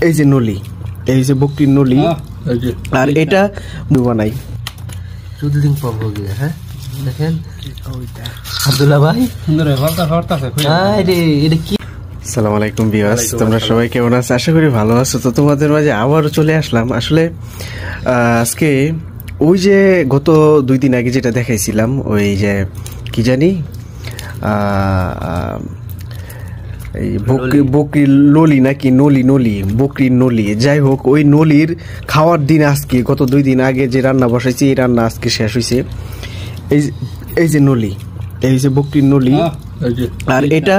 এই যে নলি, এই যে বকরির নলি, আর এটা বানাই চুদিন পর হয়ে গিয়ে। হ্যাঁ দেখেন আব্দুল্লাহ ভাই সুন্দর এটা কি। আসসালামু আলাইকুম ভিউয়ার্স, তোমরা সবাই কেমন আছো? আশা করি ভালো আছো। তো তোমাদের মাঝে আবারও চলে আসলাম। আসলে আজকে ওই যে গত 2 দিন আগে যেটা দেখাইছিলাম, ওই যে কি জানি এই বকরির ললি নাকি নলি বকরির নলি, যাই হোক ওই নলির খাওয়ার দিন আজকে। গত 2 দিন আগে যে রান্না বসাইছি, এই রান্না আজকে শেষ হয়েছে। এই যে নলি, এই যে বকরির নলি, আর এটা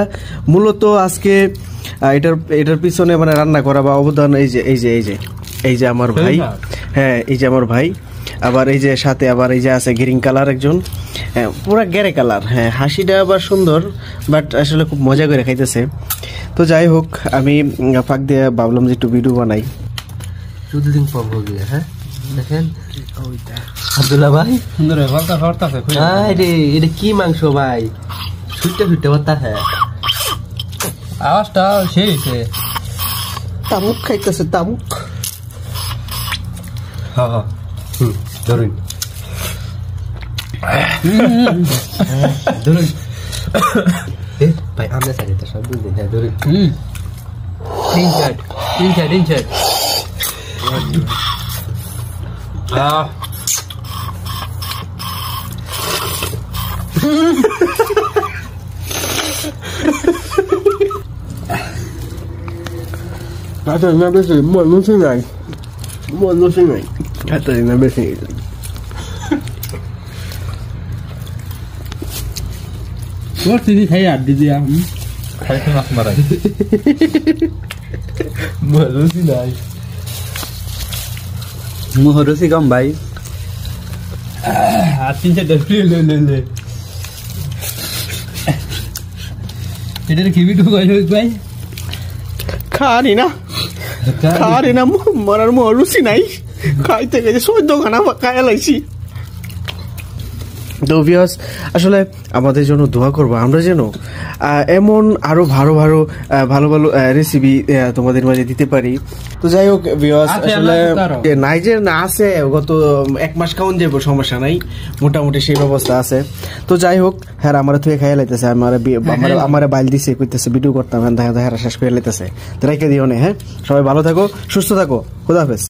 মূলত আজকে এটার পিছনে মানে রান্না করা বা অবদান এই যে আমার ভাই। হ্যাঁ এই যে আমার ভাই, আবার এই যে সাথে আবার এই যে আছে গ্রিন কালার একজন, হ্যাঁ পুরা গেরে কালার। হ্যাঁ হাসিটা আবার সুন্দর, বাট আসলে খুব মজা করে খাইতেছে। তো যাই হোক, আমি ফাঁক দিয়ে ভাবলাম যে একটু ভিডিও বানাই। দুদিন পর হয়ে গিয়ে। হ্যাঁ দেখেন আব্দুল্লাহ ভাই সুন্দর এটা কি মাংস ভাই, ছুটতে বার্তা। হ্যাঁ আওয়াজটা সেই তামুক খাইতেছে, তামুক। হ্যাঁ ধরুন ধরুন ভাই আমরা সারি তো সব বুঝলি। হ্যাঁ ধরুন inside Hasta una vez no se ve. No se ve. Hasta una vez. What did he say? Did he have? I can ask Mara. Mohorusi nai. Mohorusi kam bhai. Atin se dusty le. Eder ki video gayo bhai. খানি না মরার রুচি নাই, খাইতে গেছে 14 খানা খাইয়া লাইছি। তো ভিউয়ার্স আসলে আমাদের জন্য দোয়া করবো, আমরা যেন এমন আরো ভালো রেসিপি তোমাদের মাঝে দিতে পারি। তো যাই হোক ভিউয়ার্স, আসলে নাইজের না আছে গত 1 মাস খাওয়ান যাবো, সমস্যা নাই, মোটামুটি সেই ব্যবস্থা আছে। তো যাই হোক, হ্যাঁ আমার থেকে খাইয়া লাইতেছে, আমার বাইল দিছে কইতেছে ভিডিও করতাম, দেখা শেষ করে লাইতেছে। তো রেখে দিও না। হ্যাঁ সবাই ভালো থাকো, সুস্থ থাকো, খোদা হাফেজ।